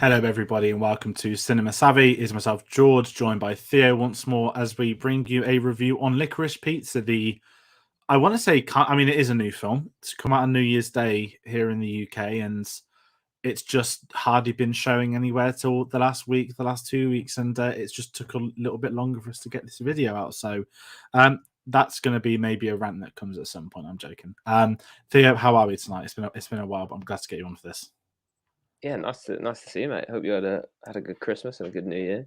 Hello, everybody, and welcome to Cinema Savvy. It's myself, George, joined by Theo once more as we bring you a review on Licorice Pizza. I want to say, it is a new film. It's come out on New Year's Day here in the UK, and it's just hardly been showing anywhere till the last week, the last 2 weeks, and it's just took a little bit longer for us to get this video out. So that's going to be maybe a rant that comes at some point. I'm joking. Theo, how are we tonight? It's been a while, but I'm glad to get you on for this. Yeah, nice to see you, mate. Hope you had a good Christmas and a good New Year.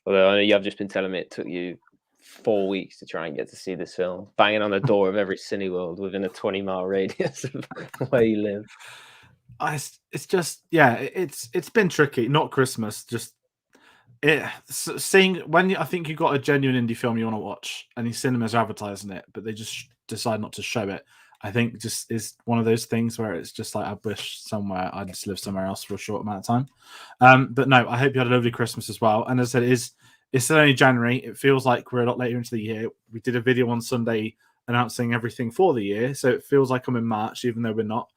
Although I know you have just been telling me it took you 4 weeks to try and get to see this film, banging on the door of every Cineworld within a 20-mile radius of where you live. It's just it's been tricky. Not Christmas, just seeing when I think you got a genuine indie film you want to watch, and the cinemas are advertising it, but they just decide not to show it. I think just is one of those things where it's just like I wish somewhere I just live somewhere else for a short amount of time. But no, I hope you had a lovely Christmas as well. And as I said, it's still only January. It feels like we're a lot later into the year. We did a video on Sunday announcing everything for the year, so it feels like I'm in March, even though we're not.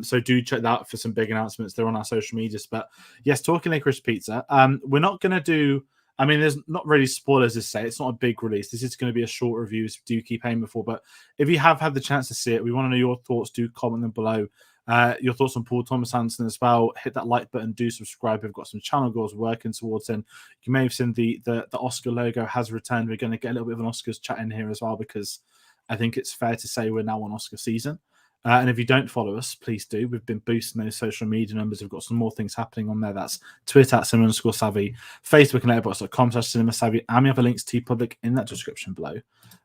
So do check that out for some big announcements. They're on our social medias. But yes, talking Licorice Pizza. We're not going to do. I mean, there's not really spoilers to say. It's not a big release. This is going to be a short review. So do keep aiming for. But if you have had the chance to see it, we want to know your thoughts. Do comment them below. Your thoughts on Paul Thomas Anderson as well. Hit that like button. Do subscribe. We've got some channel goals working towards. And you may have seen the Oscar logo has returned. We're going to get a little bit of an Oscars chat in here as well, because I think it's fair to say we're now on Oscar season. And if you don't follow us, please do. We've been boosting those social media numbers. We've got some more things happening on there. That's Twitter at cinema_savvy, Facebook and letterboxd.com/cinema_savvy, and we have a link to TeePublic in that description below.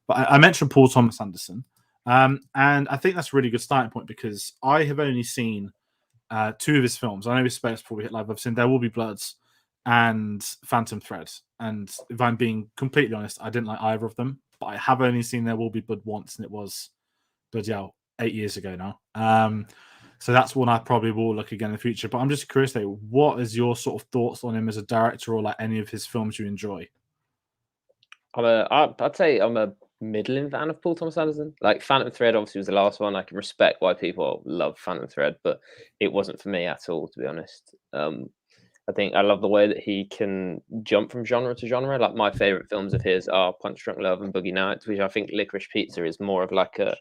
But I mentioned Paul Thomas Anderson, and I think that's a really good starting point, because I have only seen two of his films. I know his space before we hit live. I've seen There Will Be Bloods and Phantom Thread. And if I'm being completely honest, I didn't like either of them. But I have only seen There Will Be Blood once, and it was bloody hell, 8 years ago now. So that's one I probably will look again in the future. But I'm just curious, though, what is your sort of thoughts on him as a director, or like any of his films you enjoy? I'd say I'm a middling fan of Paul Thomas Anderson. Like Phantom Thread obviously was the last one. I can respect why people love Phantom Thread, but it wasn't for me at all, to be honest. I think I love the way that he can jump from genre to genre. Like my favorite films of his are Punch Drunk Love and Boogie Nights, which I think Licorice Pizza is more of like a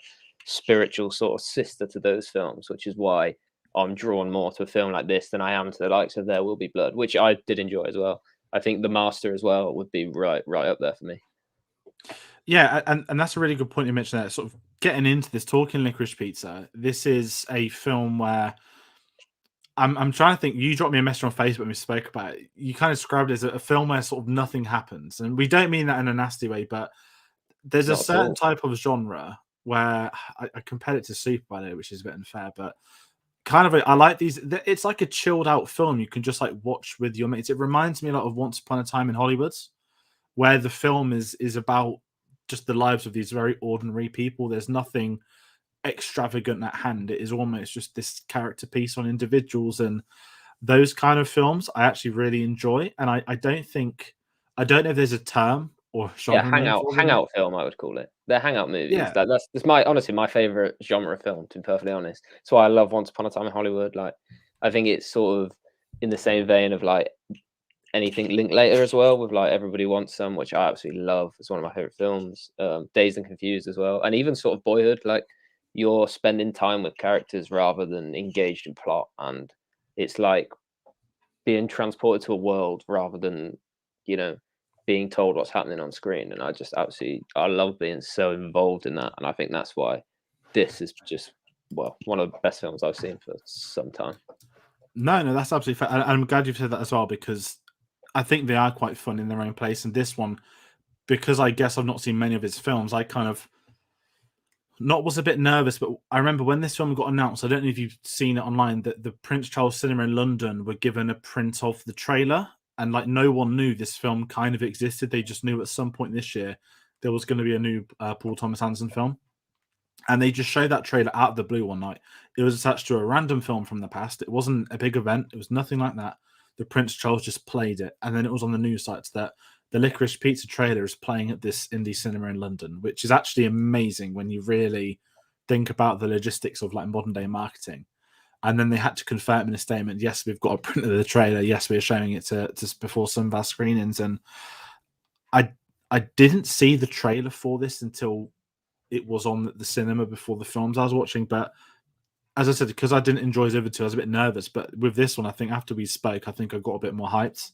spiritual sort of sister to those films, which is why I'm drawn more to a film like this than I am to the likes of There Will Be Blood, which I did enjoy as well. I think The Master as well would be right up there for me. Yeah, and that's a really good point you mentioned there. Sort of getting into this, talking Licorice Pizza. This is a film where I'm trying to think. You dropped me a message on Facebook when we spoke about it. You kind of described it as a film where sort of nothing happens, and we don't mean that in a nasty way, but there's a certain type of genre where I compared it to Super, by the way, which is a bit unfair, but kind of I like these. It's like a chilled out film you can just like watch with your mates. It reminds me a lot of Once Upon a Time in Hollywood, where the film is about just the lives of these very ordinary people. There's nothing extravagant at hand. It is almost just this character piece on individuals, and those kind of films I actually really enjoy. And I don't know if there's a term or genre name for them. Hangout film, I would call it. They're hangout movies. Yeah. That's honestly my favorite genre of film, to be perfectly honest. That's why I love Once Upon a Time in Hollywood. Like, I think it's sort of in the same vein of like Anything Linklater as well, with like Everybody Wants Some, which I absolutely love. It's one of my favorite films. Dazed and Confused as well, and even sort of Boyhood. Like, you're spending time with characters rather than engaged in plot, and it's like being transported to a world rather than, being told what's happening on screen. And I love being so involved in that, and I think that's why this is just one of the best films I've seen for some time. No, that's absolutely fair. I'm glad you've said that as well, because I think they are quite fun in their own place. And this one, because I guess I've not seen many of his films, I kind of was a bit nervous. But I remember when this film got announced, I don't know if you've seen it online, that the Prince Charles Cinema in London were given a print of the trailer, and like no one knew this film kind of existed. They just knew at some point this year there was going to be a new Paul Thomas Anderson film. And they just showed that trailer out of the blue one night. It was attached to a random film from the past. It wasn't a big event. It was nothing like that. The Prince Charles just played it. And then it was on the news sites that the Licorice Pizza trailer is playing at this indie cinema in London, which is actually amazing when you really think about the logistics of like modern day marketing. and then they had to confirm in a statement, yes, we've got a print of the trailer, yes, we're showing it to before some of our screenings. And I didn't see the trailer for this until it was on the cinema before the films I was watching. But as I said, because I didn't enjoy the other two, I was a bit nervous. But with this one, I think after we spoke, I think I got a bit more hyped.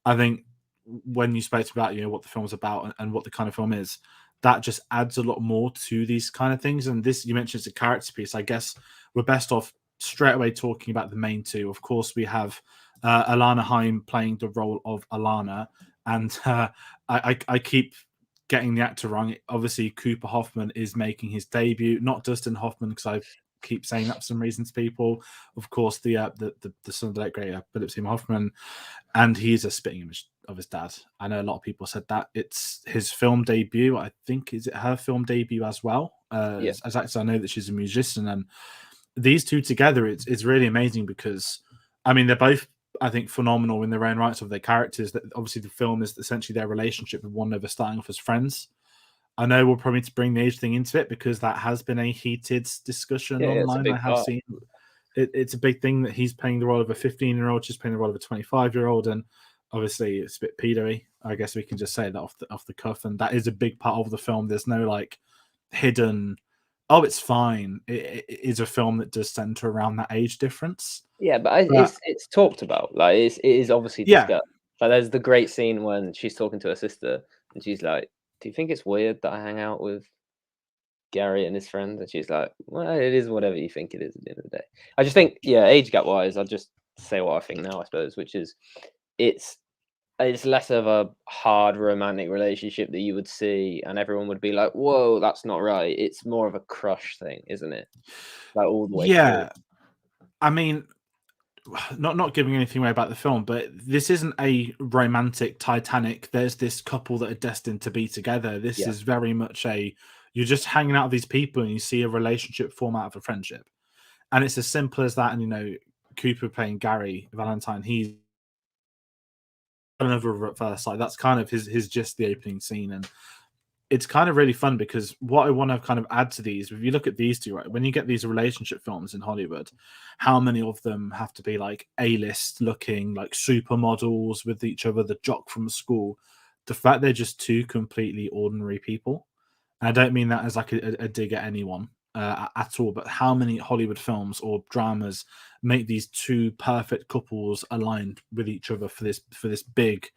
I think when you spoke about, what the film's about and what the kind of film is, that just adds a lot more to these kind of things. And this, you mentioned, it's a character piece. I guess we're best off straight away talking about the main two. Of course, we have Alana Haim playing the role of Alana, and I keep getting the actor wrong. Obviously, Cooper Hoffman is making his debut, not Dustin Hoffman, because I keep saying that for some reason to people. Of course, the son of the late great Philip Seymour Hoffman, and he's a spitting image of his dad. I know a lot of people said that it's his film debut. I think, is it her film debut as well? As actor, I know that she's a musician, and these two together, it's really amazing because, I mean, they're both, I think, phenomenal in their own rights of their characters. That obviously the film is essentially their relationship with one another, starting off as friends. I know we'll probably need to bring the age thing into it because that has been a heated discussion online. I have seen it's a big thing that he's playing the role of a 15-year-old, she's playing the role of a 25-year-old, and obviously it's a bit pedo-y. I guess we can just say that off the cuff, and that is a big part of the film. There's no like hidden, oh, it's fine. It is a film that does center around that age difference. Yeah, but it's talked about. Like it is obviously discussed. Like there's the great scene when she's talking to her sister and she's like, "Do you think it's weird that I hang out with Gary and his friends?" And she's like, "Well, it is whatever you think it is at the end of the day." I just think, age gap wise, I'll just say what I think now, I suppose, which is it's less of a hard romantic relationship that you would see and everyone would be like, "Whoa, that's not right." It's more of a crush thing, isn't it? Like all the way through. I mean, not giving anything away about the film, but this isn't a romantic Titanic. There's this couple that are destined to be together. This is very much you're just hanging out with these people and you see a relationship form out of a friendship. And it's as simple as that. And, Cooper playing Gary Valentine, he's another at first sight. That's kind of his just the opening scene. And it's kind of really fun because what I want to kind of add to these, if you look at these two, right, when you get these relationship films in Hollywood, how many of them have to be like A-list looking, like supermodels with each other, the jock from school? The fact they're just two completely ordinary people. And I don't mean that as like a dig at anyone at all, but how many Hollywood films or dramas make these two perfect couples aligned with each other for this big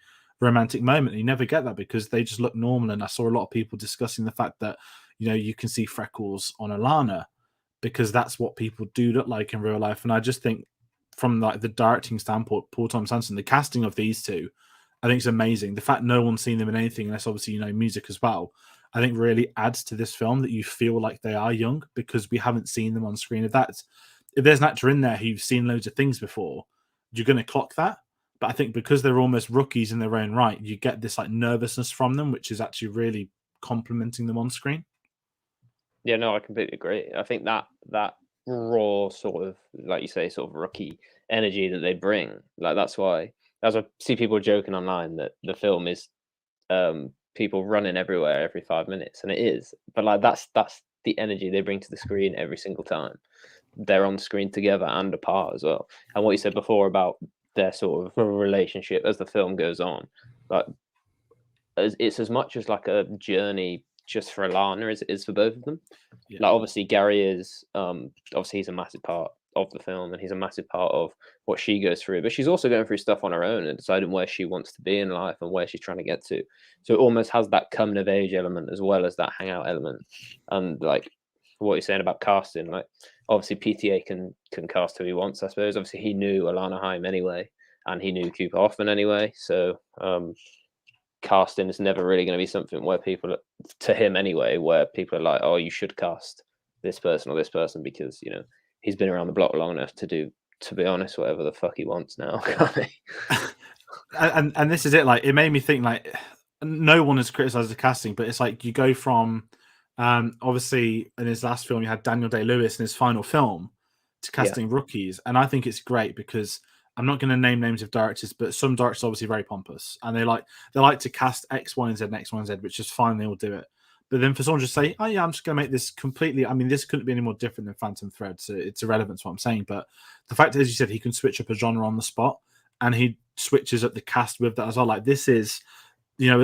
romantic moment? You never get that because they just look normal. And I saw a lot of people discussing the fact that you can see freckles on Alana because that's what people do look like in real life. And I just think from like the directing standpoint, Paul Thomas Anderson, the casting of these two, I think it's amazing. The fact no one's seen them in anything unless obviously music as well, I think really adds to this film that you feel like they are young because we haven't seen them on screen. If there's an actor in there who's seen loads of things before, you're going to clock that. But I think because they're almost rookies in their own right, you get this like nervousness from them, which is actually really complimenting them on screen. Yeah, no, I completely agree. I think that raw sort of, like you say, sort of rookie energy that they bring, like that's why I see people joking online that the film is people running everywhere every 5 minutes, and it is. But like that's the energy they bring to the screen every single time. They're on screen together and apart as well. And what you said before about their sort of relationship as the film goes on, like it's as much as like a journey just for Alana as it is for both of them. Yeah. Like obviously Gary is obviously he's a massive part of the film and he's a massive part of what she goes through, but she's also going through stuff on her own and deciding where she wants to be in life and where she's trying to get to. So it almost has that coming of age element as well as that hangout element. And like what you're saying about casting, like obviously PTA can cast who he wants, I suppose. Obviously he knew Alana Haim anyway, and he knew Cooper Hoffman anyway. So casting is never really going to be something where people, to him anyway, where people are like, oh, you should cast this person or this person because he's been around the block long enough to do, to be honest, whatever the fuck he wants now. and this is it. Like it made me think like no one has criticized the casting, but it's like you go from obviously in his last film you had Daniel Day-Lewis in his final film to casting rookies, and I think it's great because I'm not going to name names of directors, but some directors are obviously very pompous and they like to cast X, Y, and Z and X, Y, and Z, which is fine. They all do it. But then for someone to say, "Oh yeah, I'm just going to make this completely," I mean, this couldn't be any more different than Phantom Thread, so it's irrelevant to what I'm saying. But the fact, as you said, he can switch up a genre on the spot, and he switches up the cast with that as well. Like this is,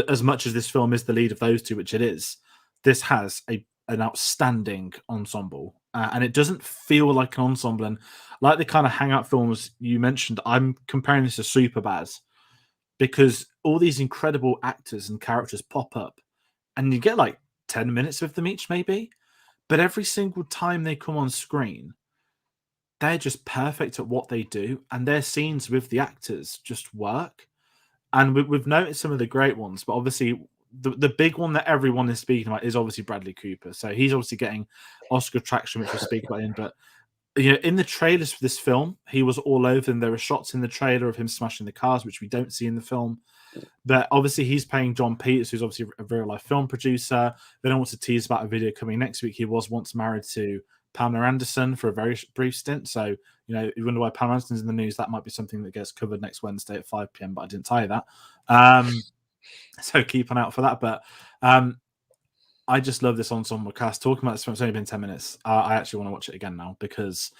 as much as this film is the lead of those two, which it is, this has an outstanding ensemble, and it doesn't feel like an ensemble. And like the kind of hangout films you mentioned, I'm comparing this to Superbad because all these incredible actors and characters pop up, and you get like 10 minutes with them each, maybe. But every single time they come on screen, they're just perfect at what they do, and their scenes with the actors just work. And we've noticed some of the great ones, but obviously the big one that everyone is speaking about is obviously Bradley Cooper. So he's obviously getting Oscar traction, which we'll speak about in. But in the trailers for this film, he was all over, and there were shots in the trailer of him smashing the cars, which we don't see in the film. But obviously, he's playing John Peters, who's obviously a real life film producer. Then I want to tease about a video coming next week. He was once married to Pamela Anderson for a very brief stint. So, you wonder why Pamela Anderson's in the news. That might be something that gets covered next Wednesday at 5 p.m., but I didn't tell you that. So keep an eye out for that. But I just love this ensemble cast. Talking about this film, it's only been 10 minutes. I actually want to watch it again now because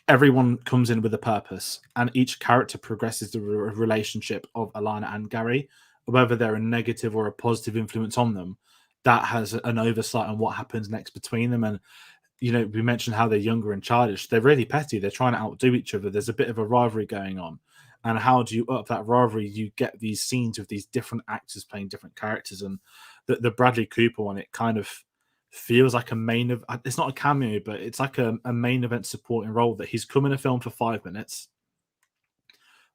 everyone comes in with a purpose, and each character progresses the relationship of Alana and Gary, whether they're a negative or a positive influence on them. That has an oversight on what happens next between them. And we mentioned how they're younger and childish. They're really petty. They're trying to outdo each other. There's a bit of a rivalry going on. And how do you up that rivalry? You get these scenes of these different actors playing different characters. And the Bradley Cooper one, it kind of feels like it's not a cameo, but it's like a main event supporting role that he's come in a film for 5 minutes.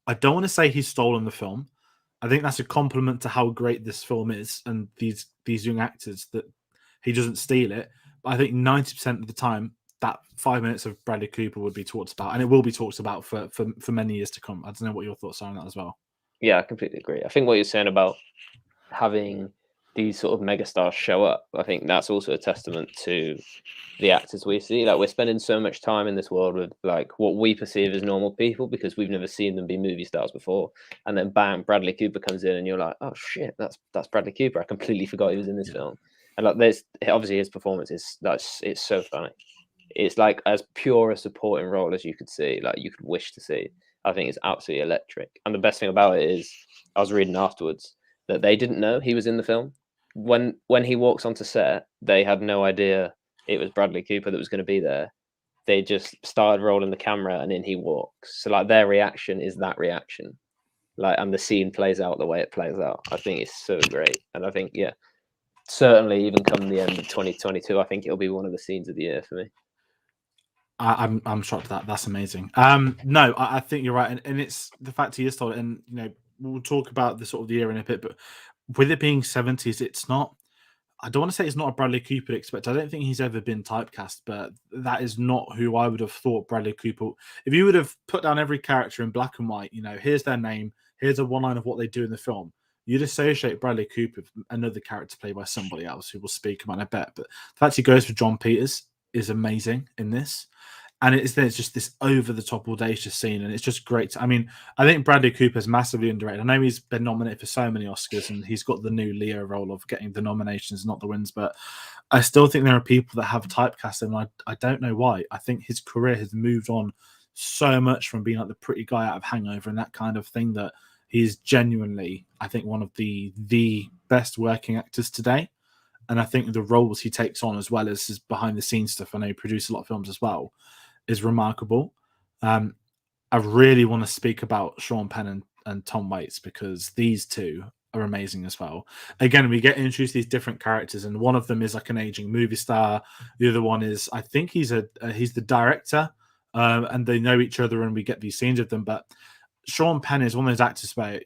I don't want to say he's stolen the film. I think that's a compliment to how great this film is and these young actors, that he doesn't steal it. But I think 90% of the time, that 5 minutes of Bradley Cooper would be talked about, and it will be talked about for many years to come. I don't know what your thoughts are on that as well. Yeah, I completely agree. I think what you're saying about having these sort of megastars show up, I think that's also a testament to the actors we see. Like, we're spending so much time in this world with like what we perceive as normal people because we've never seen them be movie stars before, and then bam, Bradley Cooper comes in and you're like, oh shit, that's Bradley Cooper. I completely forgot he was in this film. And like, there's obviously his performance is it's so funny. It's like as pure a supporting role as you could see, like you could wish to see. I think it's absolutely electric. And the best thing about it is, I was reading afterwards that they didn't know he was in the film. When he walks onto set, they had no idea it was Bradley Cooper that was going to be there. They just started rolling the camera and in he walks. So like their reaction is that reaction. Like, and the scene plays out the way it plays out. I think it's so great. And I think, yeah, certainly even come the end of 2022, I think it'll be one of the scenes of the year for me. I'm shocked at that. That's amazing. No, I think you're right, and it's the fact he is told. And we'll talk about the sort of the year in a bit, but with it being 70s, it's not. I don't want to say it's not a Bradley Cooper expect. I don't think he's ever been typecast, but that is not who I would have thought Bradley Cooper. If you would have put down every character in black and white, here's their name, here's a one line of what they do in the film, you'd associate Bradley Cooper with another character played by somebody else who will speak about it, I bet. But the fact he goes for John Peters is amazing in this. And it's just this over-the-top audacious scene, and it's just great. I mean, I think Bradley Cooper's massively underrated. I know he's been nominated for so many Oscars, and he's got the new Leo role of getting the nominations, not the wins. But I still think there are people that have typecast him, and I don't know why. I think his career has moved on so much from being like the pretty guy out of Hangover and that kind of thing, that he's genuinely, I think, one of the best working actors today. And I think the roles he takes on, as well as his behind-the-scenes stuff, I know he produced a lot of films as well, is remarkable. I really want to speak about Sean Penn and Tom Waits, because these two are amazing as well. Again, we get introduced these different characters, and one of them is like an aging movie star. The other one is, I think he's the director, and they know each other, and we get these scenes of them. But Sean Penn is one of those actors where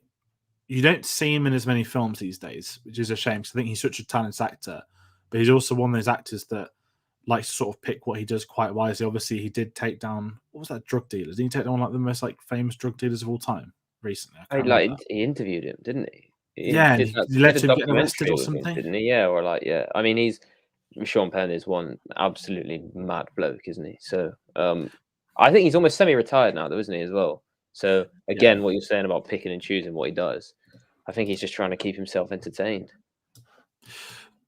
you don't see him in as many films these days, which is a shame, because I think he's such a talented actor. But he's also one of those actors that likes to sort of pick what he does quite wisely. Obviously, he did take down, what was that, drug dealers? Did he take down like the most like famous drug dealers of all time recently? He interviewed him, didn't he? He let him get arrested or something, didn't he? Yeah, or like, yeah. I mean, Sean Penn is one absolutely mad bloke, isn't he? So I think he's almost semi-retired now, though, isn't he, as well? So again, what you're saying about picking and choosing what he does, I think he's just trying to keep himself entertained.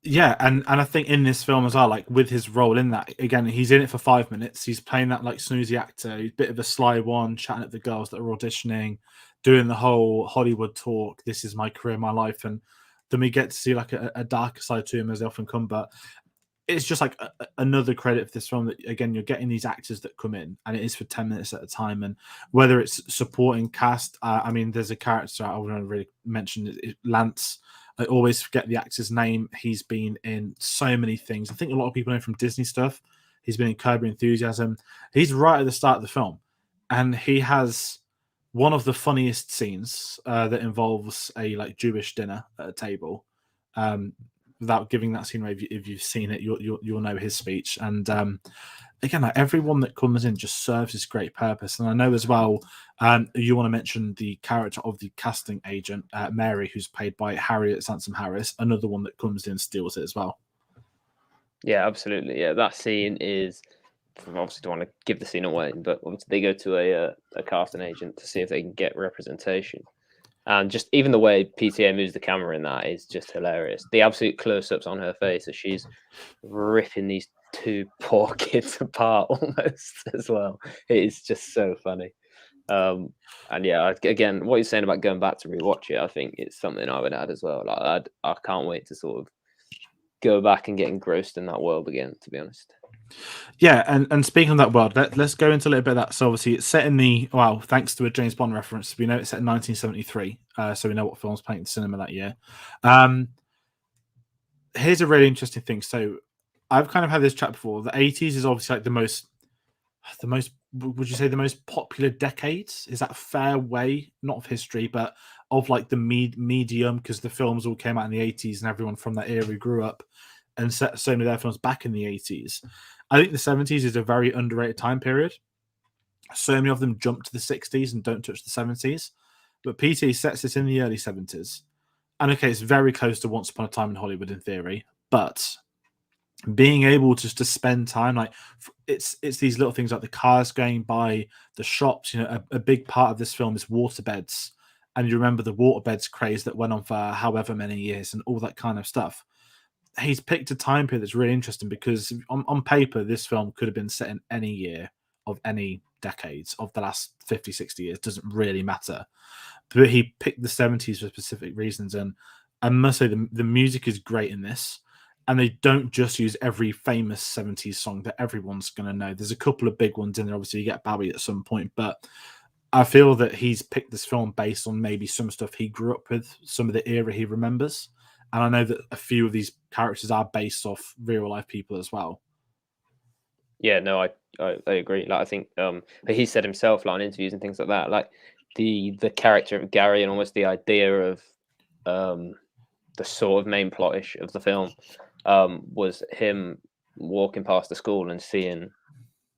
Yeah, and I think in this film as well, like with his role in that, again, he's in it for 5 minutes. He's playing that like snoozy actor, he's a bit of a sly one, chatting at the girls that are auditioning, doing the whole Hollywood talk. This is my career, my life, and then we get to see like a darker side to him as they often come. But it's just like another credit for this film that again you're getting these actors that come in, and it is for 10 minutes at a time. And whether it's supporting cast, I mean, there's a character I want to really mention, Lance. I always forget the actor's name. He's been in so many things. I think a lot of people know him from Disney stuff. He's been in Curb Your Enthusiasm. He's right at the start of the film, and he has one of the funniest scenes that involves a like Jewish dinner at a table. Without giving that scene away, if you've seen it, you'll know his speech. And again, like everyone that comes in just serves this great purpose. And I know as well, you want to mention the character of the casting agent, Mary, who's played by Harriet Sansom Harris, another one that comes in and steals it as well. Yeah, absolutely. Yeah, that scene is. I obviously don't want to give the scene away, but obviously they go to a casting agent to see if they can get representation. And just even the way PTA moves the camera in that is just hilarious. The absolute close-ups on her face as she's ripping these two poor kids apart almost as well. It is just so funny. And yeah, again, what you're saying about going back to rewatch it, I think it's something I would add as well. Like I can't wait to sort of go back and get engrossed in that world again, to be honest. Yeah, and speaking of that world, let's go into a little bit of that. So obviously, it's set in the thanks to a James Bond reference, we know it's set in 1973. So we know what films playing in the cinema that year. Here's a really interesting thing. So I've kind of had this chat before. The 80s is obviously like the most. Would you say the most popular decades? Is that a fair way, not of history, but of like the medium, because the films all came out in the 80s and everyone from that era grew up and set so many of their films back in the 80s. I think the 70s is a very underrated time period. So many of them jump to the 60s and don't touch the 70s. But PT sets this in the early 70s. And okay, it's very close to Once Upon a Time in Hollywood in theory, but being able to spend time, like it's these little things like the cars going by, the shops. You know, a big part of this film is waterbeds, and you remember the waterbeds craze that went on for however many years and all that kind of stuff. He's picked a time period that's really interesting because on paper this film could have been set in any year of any decades of the last 50, 60 years. It doesn't really matter, but he picked the 70s for specific reasons. And I must say the music is great in this, and they don't just use every famous 70s song that everyone's going to know. There's a couple of big ones in there. Obviously, you get Bowie at some point, but I feel that he's picked this film based on maybe some stuff he grew up with, some of the era he remembers. And I know that a few of these characters are based off real life people as well. Yeah, no, I agree. Like I think he said himself, like in interviews and things like that, like the character of Gary and almost the idea of the sort of main plot-ish of the film was him walking past the school and seeing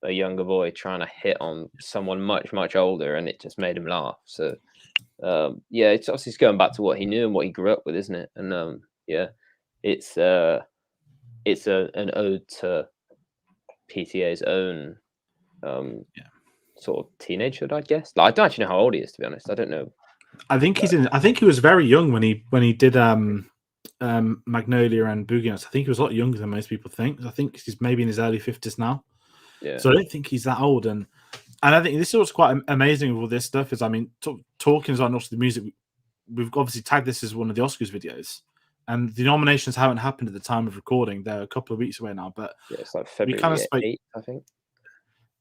a younger boy trying to hit on someone much, much older, and it just made him laugh. So yeah, it's obviously going back to what he knew and what he grew up with, isn't it? And yeah, it's an ode to PTA's own sort of teenagehood, I guess. Like I don't actually know how old he is, to be honest. I don't know. I think I think he was very young when he did Magnolia and Boogie Nights. I think he was a lot younger than most people think. I think he's maybe in his early 50s now. Yeah. So I don't think he's that old. And I think this is what's quite amazing with all this stuff is, I mean, talking about also the music, we've obviously tagged this as one of the Oscars videos. And the nominations haven't happened at the time of recording. They're a couple of weeks away now. But yeah, it's like February kind of 8th, I think.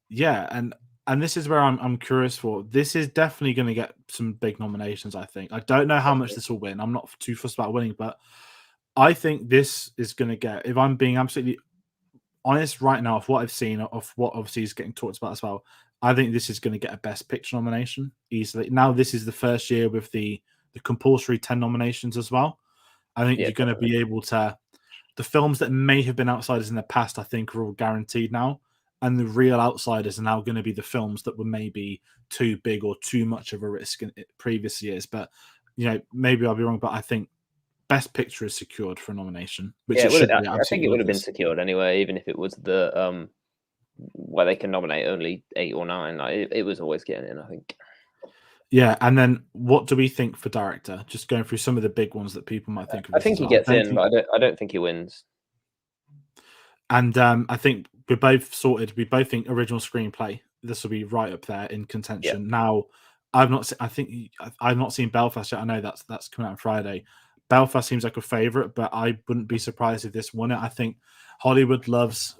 Yeah, and this is where I'm curious for. This is definitely going to get some big nominations, I think. I don't know how much this will win. I'm not too fussed about winning, but I think this is going to get, if I'm being absolutely honest right now, of what I've seen, of what obviously is getting talked about as well, I think this is going to get a Best Picture nomination easily. Now, this is the first year with the compulsory 10 nominations as well. I think you're going to be able to, the films that may have been outsiders in the past, I think are all guaranteed now. And the real outsiders are now going to be the films that were maybe too big or too much of a risk in previous years. But, you know, maybe I'll be wrong, but I think Best Picture is secured for a nomination, which it should be. I think it would have been secured anyway, even if it was the where they can nominate only 8 or 9. Like, it was always getting in, I think. Yeah, and then what do we think for director? Just going through some of the big ones that people might think of I this think as he well. I gets don't in, think, but I don't think he wins. and I think we're both sorted. We both think original screenplay. This will be right up there in contention. Yeah. Now, I've not. I think I've not seen Belfast yet. I know that's coming out on Friday. Belfast seems like a favorite, but I wouldn't be surprised if this won it. I think Hollywood loves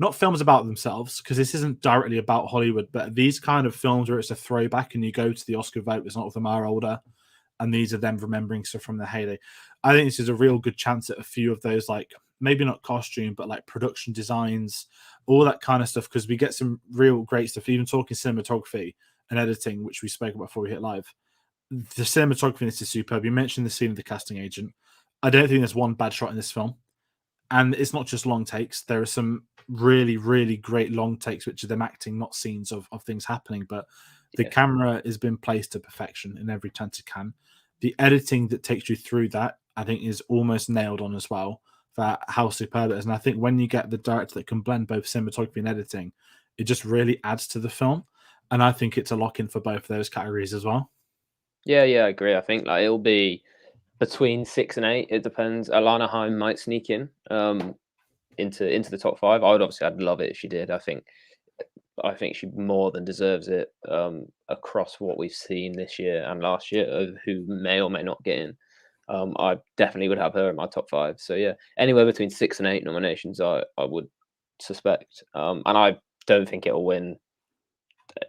not films about themselves, because this isn't directly about Hollywood, but these kind of films where it's a throwback and you go to the Oscar vote, it's not of them are older, and these are them remembering stuff from their heyday. I think this is a real good chance at a few of those, like maybe not costume, but like production designs, all that kind of stuff, because we get some real great stuff, even talking cinematography and editing, which we spoke about before we hit live. The cinematography in this is superb. You mentioned the scene of the casting agent. I don't think there's one bad shot in this film. And it's not just long takes. There are some really, really great long takes, which are them acting, not scenes of things happening. But the Yeah. camera has been placed to perfection in every chance it can. The editing that takes you through that, I think, is almost nailed on as well, for how superb it is. And I think when you get the director that can blend both cinematography and editing, it just really adds to the film. And I think it's a lock in for both of those categories as well. Yeah, I agree. I think like it'll be between 6 and 8. It depends. Alana Haim might sneak in into the top 5. I'd love it if she did. I think she more than deserves it across what we've seen this year and last year of who may or may not get in. I definitely would have her in my top 5. So yeah, anywhere between 6 and 8 nominations, I would suspect. And I don't think it'll win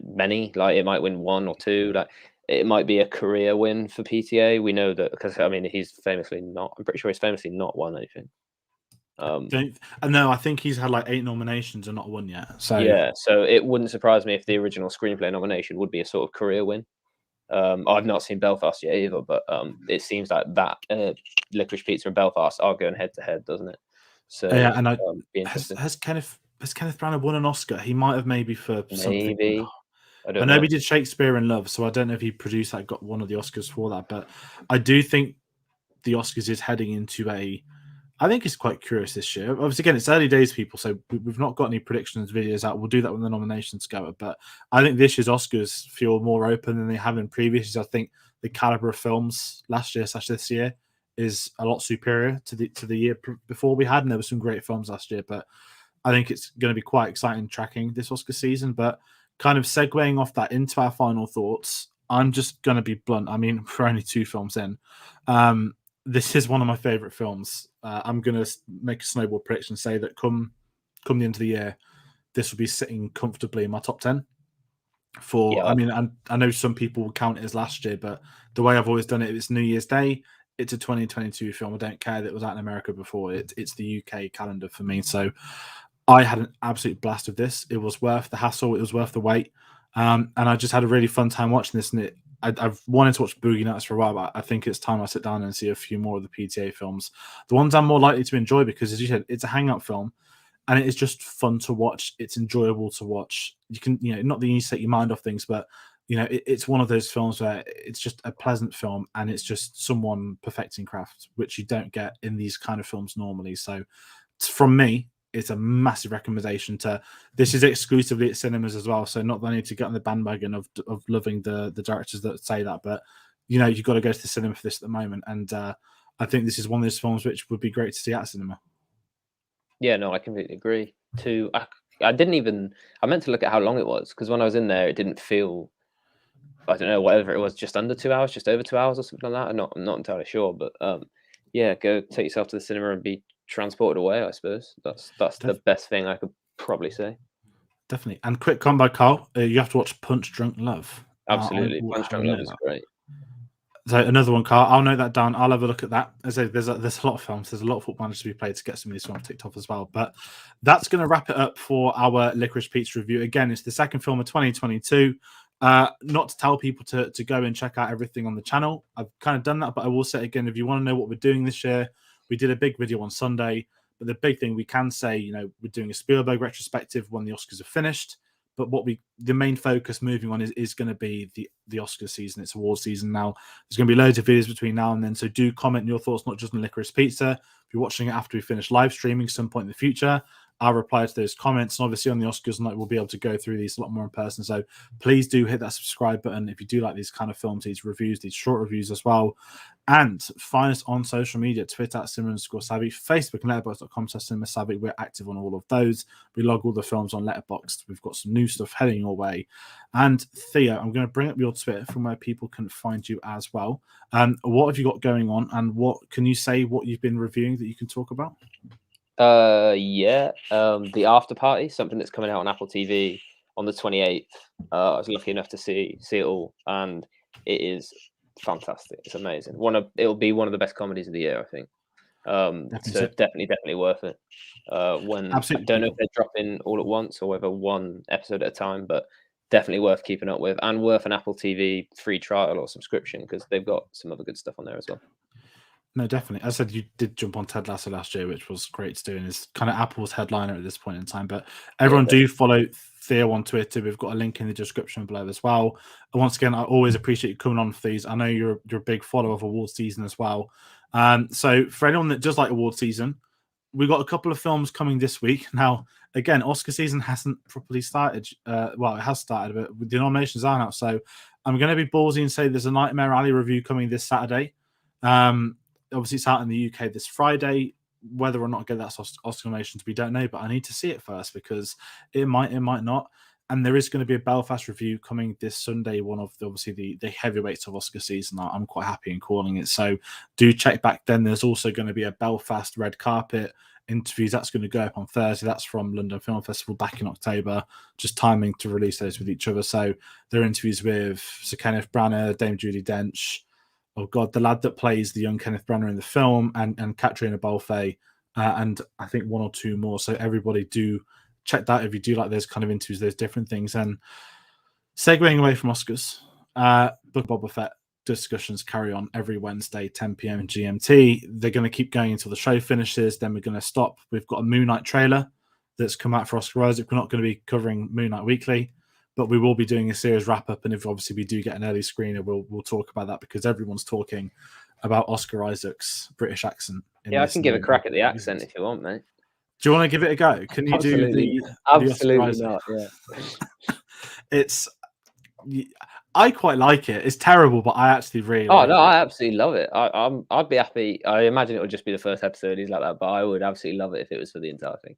many. Like it might win 1 or 2. Like it might be a career win for PTA. We know that because I mean he's famously not. I'm pretty sure he's famously not won anything. No, I think he's had like 8 nominations and not one yet. So Yeah, so it wouldn't surprise me if the original screenplay nomination would be a sort of career win. I've not seen Belfast yet either, but it seems like that Licorice Pizza and Belfast are going head to head, doesn't it? So yeah, and be interesting. has Kenneth Branagh won an Oscar? He might have, maybe for something. Maybe I I don't know know. he did Shakespeare in Love, so I don't know if he produced that, got one of the Oscars for that, but I do think the Oscars is heading into a. I think it's quite curious this year. Obviously, again, it's early days, people, so we've not got any predictions videos out. We'll do that when the nominations go. But I think this year's Oscars feel more open than they have in previous years. I think the caliber of films last year / this year is a lot superior to the year before we had, and there were some great films last year. But I think it's going to be quite exciting tracking this Oscar season. But kind of segueing off that into our final thoughts, I'm just going to be blunt. I mean, we're only 2 films in. This is one of my favorite films. I'm going to make a snowball prediction, say that come the end of the year, this will be sitting comfortably in my top 10. Yeah, I mean, I know some people will count it as last year, but the way I've always done it, it's New Year's Day. It's a 2022 film. I don't care that it was out in America before. It's the UK calendar for me. So I had an absolute blast of this. It was worth the hassle. It was worth the wait. And I just had a really fun time watching this. And I've wanted to watch Boogie Nights for a while, but I think it's time I sit down and see a few more of the PTA films. The ones I'm more likely to enjoy, because, as you said, it's a hangout film and it is just fun to watch. It's enjoyable to watch. You can, not that you need to take your mind off things, but it's one of those films where it's just a pleasant film and it's just someone perfecting craft, which you don't get in these kind of films normally. So from me, it's a massive recommendation to. This is exclusively at cinemas as well, so not that I need to get on the bandwagon of loving the directors that say that, but you've got to go to the cinema for this at the moment, and I think this is one of those films which would be great to see at cinema. yeah, no, I completely agree. I didn't even. I meant to look at how long it was because when I was in there, it didn't feel. I don't know, whatever it was, just under 2 hours, just over 2 hours or something like that. I'm not entirely sure, but yeah, go take yourself to the cinema and be transported away. I suppose that's the best thing I could probably say. Definitely. And quick combo, Carl. You have to watch Punch Drunk Love. I Absolutely, will Punch have a Drunk Love note of is that. great. So another one, Carl. I'll note that down. I'll have a look at that. As I say, there's a lot of films. There's a lot of football managers to be played to get some of these films ticked off as well. But that's going to wrap it up for our Licorice Pizza review. Again, it's the second film of 2022. Not to tell people to go and check out everything on the channel. I've kind of done that, but I will say again, if you want to know what we're doing this year, we did a big video on Sunday. But the big thing we can say, we're doing a Spielberg retrospective when the Oscars are finished. But the main focus moving on is going to be the Oscar season. It's award season now. There's going to be loads of videos between now and then. So do comment your thoughts, not just on Licorice Pizza. If you're watching it after we finish live streaming some point in the future, I'll reply to those comments. And obviously on the Oscars night, we'll be able to go through these a lot more in person. So please do hit that subscribe button if you do like these kind of films, these reviews, these short reviews as well. And find us on social media, Twitter at @cinema_savvy, Facebook and letterboxd.com/cinema_savvy. We're active on all of those. We log all the films on Letterboxd. We've got some new stuff heading your way. And Theo, I'm going to bring up your Twitter from where people can find you as well. What have you got going on, and what can you say what you've been reviewing that you can talk about? The After Party, something that's coming out on Apple TV on the 28th. I was lucky enough to see it all, and it is fantastic. It's amazing. It'll be one of the best comedies of the year, I think. So definitely worth it. When Absolutely. I don't know if they're dropping all at once or whether one episode at a time, but definitely worth keeping up with, and worth an Apple TV free trial or subscription, because they've got some other good stuff on there as well. No, definitely. As I said, you did jump on Ted Lasso last year, which was great to do, and is kind of Apple's headliner at this point in time. But everyone do follow Theo on Twitter. We've got a link in the description below as well. And once again, I always appreciate you coming on for these. I know you're a big follower of award season as well. So for anyone that does like award season, we've got a couple of films coming this week. Now, again, Oscar season hasn't properly started. Well, it has started, but the nominations aren't out. So I'm going to be ballsy and say there's a Nightmare Alley review coming this Saturday. Obviously, it's out in the UK this Friday. Whether or not I get that Oscar nominations, we don't know. But I need to see it first, because it might not. And there is going to be a Belfast review coming this Sunday, one of the heavyweights of Oscar season. I'm quite happy in calling it. So do check back then. There's also going to be a Belfast red carpet interviews. That's going to go up on Thursday. That's from London Film Festival back in October. Just timing to release those with each other. So there are interviews with Sir Kenneth Branagh, Dame Judi Dench, oh God, the lad that plays the young Kenneth Branagh in the film, and Katrina Balfe, and I think one or two more. So everybody do check that if you do like those kind of interviews, those different things. And segueing away from Oscars, Book of Boba Fett discussions carry on every Wednesday, 10 p.m. GMT. They're going to keep going until the show finishes. Then we're going to stop. We've got a Moon Knight trailer that's come out for Oscar Isaac. We're not going to be covering Moon Knight weekly, but we will be doing a series wrap up. And if obviously we do get an early screener, we'll talk about that, because everyone's talking about Oscar Isaac's British accent. I can give a crack at the accent if you want, mate. Do you want to give it a go? Can you absolutely, do the absolutely the not? Yeah, I quite like it. It's terrible, but I actually really. I absolutely love it. I'd be happy. I imagine it would just be the first episode. He's like that, but I would absolutely love it if it was for the entire thing.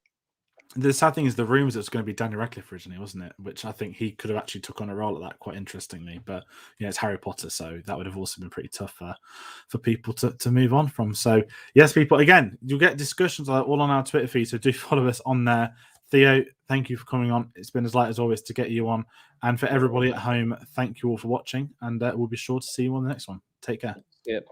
The sad thing is the rumors it's going to be Daniel Radcliffe originally, wasn't it? Which I think he could have actually took on a role at that, quite interestingly. But it's Harry Potter, so that would have also been pretty tough for people to move on from. So yes, people, again, you'll get discussions all on our Twitter feed, so do follow us on there. Theo, thank you for coming on. It's been as light as always to get you on. And for everybody at home, thank you all for watching, and we'll be sure to see you on the next one. Take care. Yep.